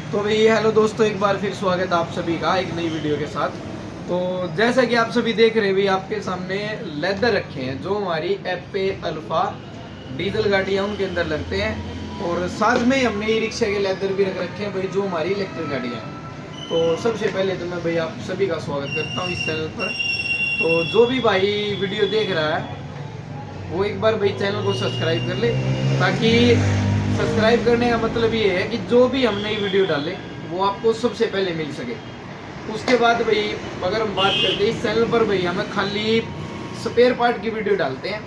तो भाई हेलो दोस्तों, एक बार फिर स्वागत है आप सभी का एक नई वीडियो के साथ। तो जैसा कि आप सभी देख रहे हैं भाई, आपके सामने लेदर रखे हैं जो हमारी एपे अल्फा डीजल गाड़ियाँ उनके अंदर लगते हैं। और साथ में ही हमने ई रिक्शा के लेदर भी रख रखे हैं भाई, जो हमारी इलेक्ट्रिक गाड़ियाँ हैं। तो सबसे पहले तो मैं भाई आप सभी का स्वागत करता हूँ इस चैनल पर। तो जो भी भाई वीडियो देख रहा है वो एक बार भाई चैनल को सब्सक्राइब कर ले, ताकि सब्सक्राइब करने का मतलब ये है कि जो भी हम नई वीडियो डालें वो आपको सबसे पहले मिल सके। उसके बाद भाई अगर हम बात करते हैं इस चैनल पर भाई हमें खाली स्पेयर पार्ट की वीडियो डालते हैं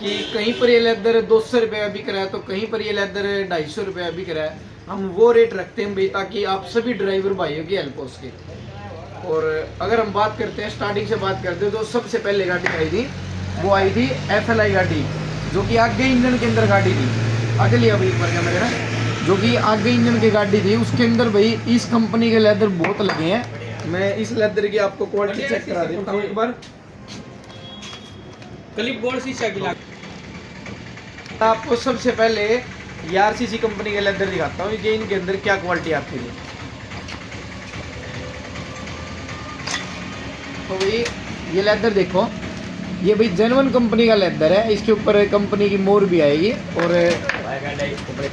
कि कहीं पर ये लेदर 200 रुपये बिक रहा है तो कहीं पर ये लेदर 250 रुपये बिक रहा है। हम वो रेट रखते हैं भाई ताकि आप सभी ड्राइवर भाइयों की हेल्प हो सके। और अगर हम बात करते हैं स्टार्टिंग से बात करते हैं तो सबसे पहले गाड़ी आई थी वो आई थी FLI गाड़ी, जो कि आगे इंजन के अंदर गाड़ी थी। आगे लिया भाई एक बार कैमरा ना, जो कि आगे इंजन की गाड़ी थी। उसके अंदर भाई इस कंपनी के लेदर बहुत लगे हैं। मैं इस लेदर की आपको क्वालिटी चेक करा देता हूँ एक बार। क्लिप बोर्ड शीशा की लाग आपको सबसे पहले RCC कंपनी के लेदर दिखाता हूँ कि इनके अंदर क्या क्वालिटी आती है। तो भाई ये लेदर देखो, ये भाई जेन्युइन कंपनी का लेदर है। इसके ऊपर कंपनी की मोर भी आएगी। और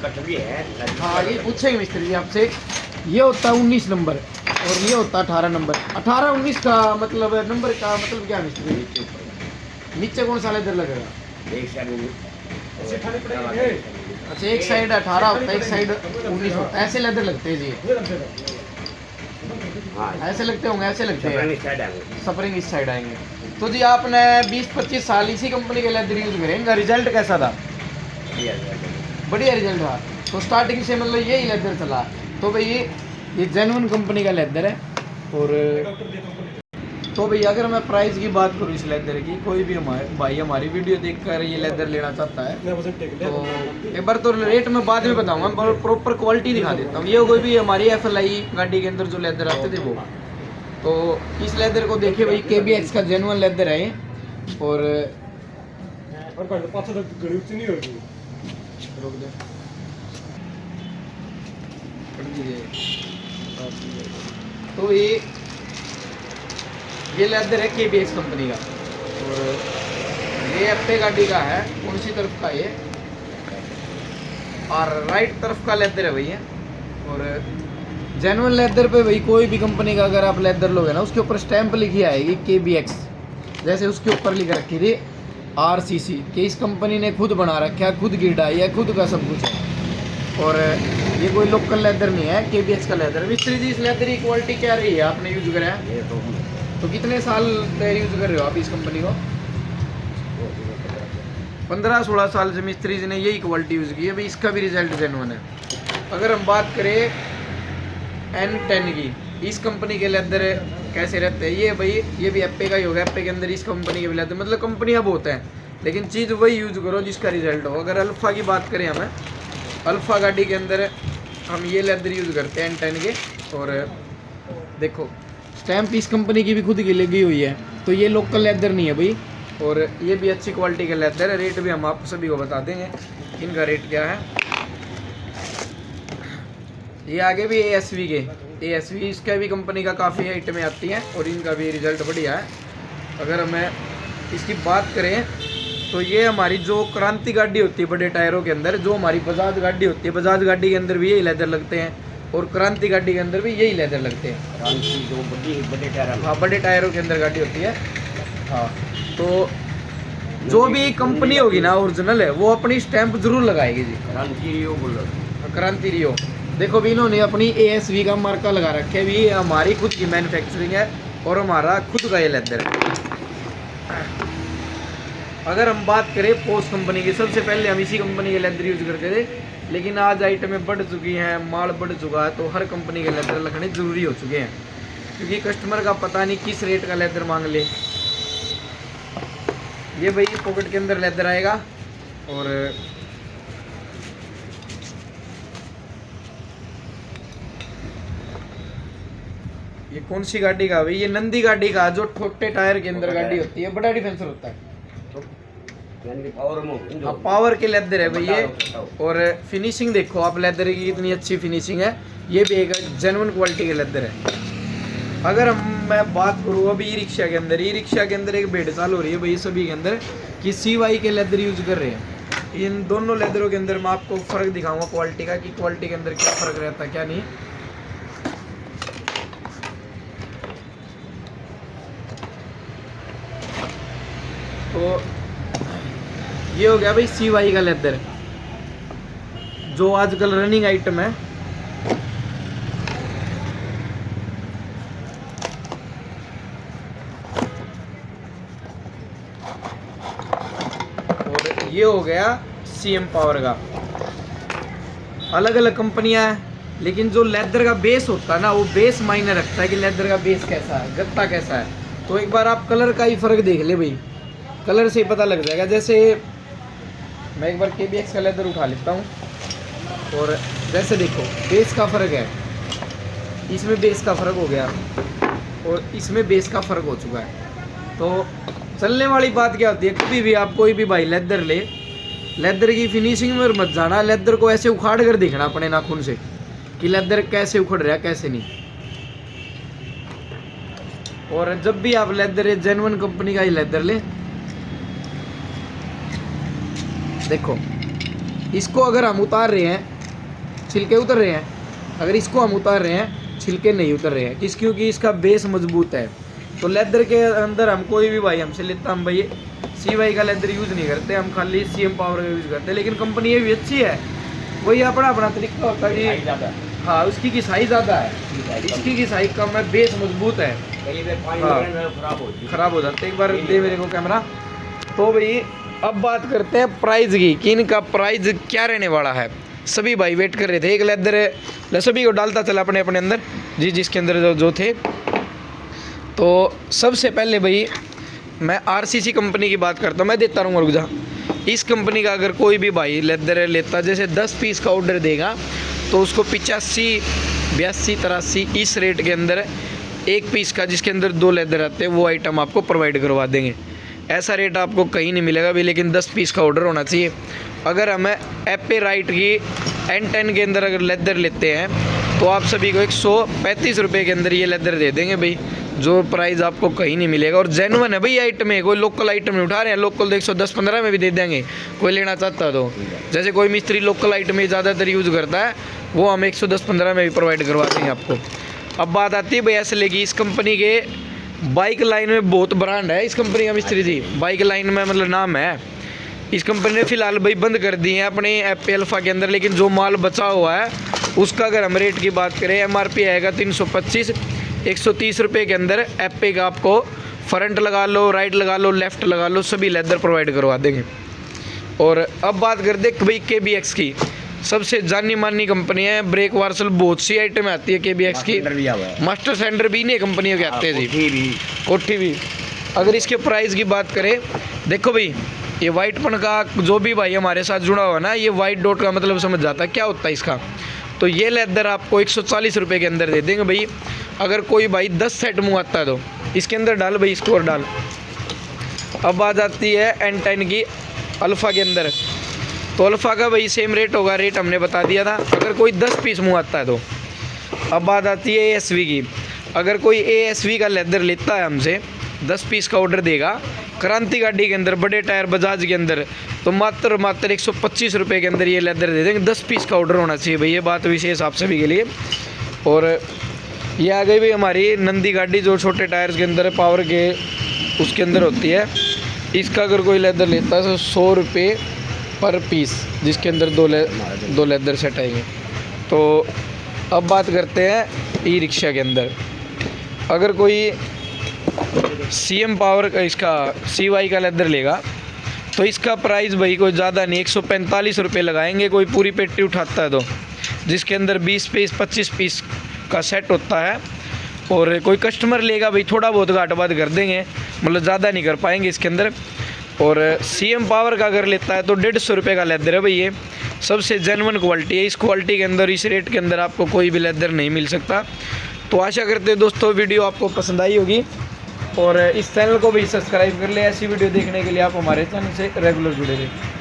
कट भी है। हाँ, ये पूछेंगे मिस्त्री जी आपसे। ये होता है 19 नंबर और ये होता है 18 नंबर। 18 19 का मतलब नंबर का मतलब क्या मिस्त्री जी? नीचे कौन सा लेदर लगेगा? एक साइड अच्छा, एक साइड 18 होता है, एक साइड 19 होता है। ऐसे लेदर लगते हैं जी? ऐसे लगते होंगे, ऐसे लगते हैं। स्प्रिंग इस साइड आएंगे। तो जी आपने 20-25 साल इसी कंपनी के लेदर यूज करे, इनका रिजल्ट कैसा था? बढ़िया रिजल्ट था। तो स्टार्टिंग से मतलब यही लेदर चला। तो भाई ये जेन्युइन कंपनी का लेदर है। और तो भाई अगर मैं प्राइस की बात करूँ इस लेदर की, कोई भी भाई हमारी वीडियो देखकर ये लेदर लेना चाहता है तो एक बार तो रेट मैं बाद में बताऊंगा, पर प्रॉपर क्वालिटी दिखा देता हूँ। ये कोई भी हमारी FLI गाड़ी के अंदर जो लेदर आते थे वो। तो इस लेदर को देखिए भाई, KBX का जेन्युइन लेदर है ये। और रोक दे। तो ये लेदर है KBX कंपनी का। और ये एप्पे गाड़ी का है। कौन सी तरफ का ये? और राइट तरफ का लेदर है भैया। और जेन्युइन लेदर पे भाई कोई भी कंपनी का अगर आप लेदर लोगे ना, उसके ऊपर स्टैंप लिखी आएगी KBX। जैसे उसके ऊपर लिख रखी थी RCC कि इस कंपनी ने खुद बना रखा है, खुद गिरडाई है, खुद का सब कुछ है। और ये कोई लोकल लेदर नहीं है, KBX का लेदर। मिस्त्री जी इस लेदर की क्वालिटी क्या रही है? आपने यूज करा है तो कितने साल यूज कर रहे हो आप इस कंपनी को? 15-16 साल से मिस्त्री जी ने यही क्वालिटी यूज़ की है भाई। इसका भी रिजल्ट जेन्युइन है। अगर हम बात करें N10 की, इस कंपनी के लेदर कैसे रहते हैं? ये भाई ये भी एप्पे का ही होगा। एप्पे के अंदर इस कंपनी के भी लेदर, मतलब कंपनियाँ बहुत हैं, लेकिन चीज़ वही यूज़ करो जिसका रिजल्ट हो। अगर अल्फ़ा की बात करें, हमें अल्फ़ा गाड़ी के अंदर हम ये लेदर यूज़ करते हैं N10 के। और देखो स्टैम्प इस कंपनी की भी खुद की लगी हुई है, तो ये लोकल लेदर नहीं है भाई। और ये भी अच्छी क्वालिटी का लेदर है। रेट भी हम आप सभी को बता देंगे इनका रेट क्या है। ये आगे भी ASV के ASV इसका भी कंपनी का काफ़ी आइटमें आती हैं और इनका भी रिजल्ट बढ़िया है। अगर हमें इसकी बात करें तो ये हमारी जो क्रांति गाड़ी होती है बड़े टायरों के अंदर, जो हमारी बजाज गाड़ी होती है, बजाज गाड़ी के अंदर भी यही लेदर लगते हैं और क्रांति गाड़ी के अंदर भी यही लेदर लगते हैं। जो बड़े टायर, हाँ, बड़े टायरों के अंदर गाड़ी होती है। हाँ, तो जो भी कंपनी होगी ना ओरिजिनल है, वो अपनी स्टैंप जरूर लगाएगी जी। क्रांति रियो देखो भी, इन्होंने अपनी ASV का मार्का लगा रखा है भी। ये हमारी खुद की मैन्युफैक्चरिंग है और हमारा खुद का ये लेदर है। अगर हम बात करें पोस्ट कंपनी की, सबसे पहले हम इसी कंपनी के लेदर यूज करते थे, लेकिन आज आइटमें बढ़ चुकी हैं, माल बढ़ चुका है, तो हर कंपनी के लेदर लगने ज़रूरी हो चुके हैं, क्योंकि कस्टमर का पता नहीं किस रेट का लेदर मांग ले। ये भाई पॉकेट के अंदर लेदर आएगा। और ये कौन सी गाड़ी का भाई? ये नंदी गाड़ी का, जो छोटे टायर के अंदर गाड़ी होती है, बड़ा डिफेंसर होता है। यानी कि पावर में हाँ, पावर के लेदर है भाई ये। और फिनिशिंग देखो आप लेदर की कितनी अच्छी फिनिशिंग है। ये भी एक जेन्युइन क्वालिटी के लेदर है। अगर मैं बात करूँ अभी ई रिक्शा के अंदर, ई रिक्शा के अंदर एक भेड़ चाल हो रही है भाई सभी के अंदर कि CY के लेदर यूज कर रहे हैं। इन दोनों लेदरों के अंदर मैं आपको फ़र्क दिखाऊंगा क्वालिटी का, कि क्वालिटी के अंदर क्या फ़र्क रहता है क्या नहीं। तो ये हो गया भाई CY का लेदर, जो आजकल रनिंग आइटम है। और ये हो गया CM पावर का। अलग अलग कंपनियां हैं, लेकिन जो लेदर का बेस होता है ना, वो बेस मायने रखता है कि लेदर का बेस कैसा है, गत्ता कैसा है। तो एक बार आप कलर का ही फ़र्क देख ले भाई, कलर से ही पता लग जाएगा। जैसे मैं एक बार KBX का लेदर उठा लेता हूँ, और जैसे देखो बेस का फ़र्क है, इसमें बेस का फ़र्क हो गया और इसमें बेस का फ़र्क हो चुका है। तो चलने वाली बात क्या होती है, कभी भी आप कोई भी भाई लेदर ले, लेदर की फिनिशिंग में मत जाना, लेदर को ऐसे उखाड़ कर देखना अपने नाखून से कि लेदर कैसे उखड़ रहा है कैसे नहीं। और जब भी आप लेदर जेन्युइन कंपनी का ही लेदर ले, देखो इसको अगर हम उतार रहे हैं छिलके उतर रहे हैं, अगर इसको हम उतार रहे हैं छिलके नहीं उतर रहे हैं, क्योंकि इसका बेस मजबूत है। तो लेदर के अंदर हम कोई भी भाई हमसे लेता, हम भाई CY का लेदर यूज़ नहीं करते, हम खाली CM पावर का यूज़ करते हैं। लेकिन कंपनी ये भी अच्छी है, वही अपना अपना तरीका होता है कि हाँ उसकी घिसाई ज़्यादा है, इसकी घिसाई कम है, बेस मजबूत है। ख़राब हो जाते एक बार दे मेरे को कैमरा। तो भाई अब बात करते हैं प्राइस की, कि इनका प्राइस क्या रहने वाला है। सभी भाई वेट कर रहे थे, एक लेदर सभी को डालता चला अपने अपने अंदर जी जिसके अंदर जो थे। तो सबसे पहले भाई मैं RCC कंपनी की बात करता हूँ, मैं देता रहूँगा रुक जा। इस कंपनी का अगर कोई भी भाई लेदर लेता, जैसे 10 पीस का ऑर्डर देगा तो उसको 85, 82, 83 इस रेट के अंदर एक पीस का, जिसके अंदर 2 लेदर आते हैं, वो आइटम आपको प्रोवाइड करवा देंगे। ऐसा रेट आपको कहीं नहीं मिलेगा भी, लेकिन 10 पीस का ऑर्डर होना चाहिए। अगर हमें एपे राइट की N10 के अंदर अगर लेदर लेते हैं तो आप सभी को 135 रुपये के अंदर ये लेदर दे देंगे भाई, जो प्राइस आपको कहीं नहीं मिलेगा। और जेन्युइन है भाई आइटम है, कोई लोकल आइटम नहीं उठा रहे हैं। लोकल 110-15 में भी दे देंगे कोई लेना चाहता है तो। जैसे कोई मिस्त्री लोकल आइटम ज़्यादातर यूज़ करता है, वो हम 110-15 में भी प्रोवाइड करवा देंगे आपको। अब बात आती है भाई SLA की। इस कंपनी के बाइक लाइन में बहुत ब्रांड है इस कंपनी का मिस्त्री जी, बाइक लाइन में मतलब नाम है। इस कंपनी ने फ़िलहाल भाई बंद कर दी है अपने एपे अल्फा के अंदर, लेकिन जो माल बचा हुआ है उसका अगर हम रेट की बात करें, MRP आएगा 325, 130 रुपये के अंदर एपे का आपको फ्रंट लगा लो, राइट लगा लो, लेफ़्ट लगा लो, सभी लेदर प्रोवाइड करवा देंगे। और अब बात कर दे भाई KBX की, सबसे जानी मानी कंपनी है। ब्रेक वार्सल बहुत सी आइटम आती है KBX की, मास्टर सेंटर भी नहीं कंपनियों के आते हैं जी, कोठी भी। अगर इसके प्राइस की बात करें, देखो भाई ये वाइटपन का जो भी भाई हमारे साथ जुड़ा हुआ ना, ये वाइट डॉट का मतलब समझ जाता है क्या होता है इसका। तो ये लेदर आपको 140 रुपये के अंदर दे देंगे भाई। अगर कोई भाई 10 सेट मंगवाता है तो इसके अंदर डाल भाई, इसको और डाल। अब आ जाती है N10 की अल्फ़ा के अंदर, तो अल्फ़ा का भाई सेम रेट होगा, रेट हमने बता दिया था। अगर कोई 10 पीस मंगवाता है तो। अब बात आती है ASV की। अगर कोई ASV का लेदर लेता है हमसे, 10 पीस का ऑर्डर देगा क्रांति गाड़ी के अंदर, बड़े टायर बजाज के अंदर, तो मात्र 125 रुपये के अंदर ये लेदर दे देंगे। 10 पीस का ऑर्डर होना चाहिए भाई, ये बात विशेष आप सभी के लिए। और ये आ गई भाई हमारी नंदी गाड़ी, जो छोटे टायर्स के अंदर पावर के उसके अंदर होती है। इसका अगर कोई लेदर लेता है तो 100 रुपये पर पीस, जिसके अंदर दो लेदर सेट आएंगे। तो अब बात करते हैं ई रिक्शा के अंदर। अगर कोई CM पावर का इसका CY का लेदर लेगा तो इसका प्राइस भाई कोई ज़्यादा नहीं, 145 रुपये लगाएंगे कोई पूरी पेटी उठाता है तो, जिसके अंदर 20 पीस 25 पीस का सेट होता है। और कोई कस्टमर लेगा भाई थोड़ा बहुत घाट बात कर देंगे, मतलब ज़्यादा नहीं कर पाएंगे इसके अंदर। और CM पावर का अगर लेता है तो 150 रुपये का लेदर है भाई, ये सबसे जेन्युइन क्वालिटी है। इस क्वालिटी के अंदर, इस रेट के अंदर आपको कोई भी लेदर नहीं मिल सकता। तो आशा करते हैं दोस्तों वीडियो आपको पसंद आई होगी। और इस चैनल को भी सब्सक्राइब कर ले। ऐसी वीडियो देखने के लिए आप हमारे चैनल से रेगुलर जुड़े रहे।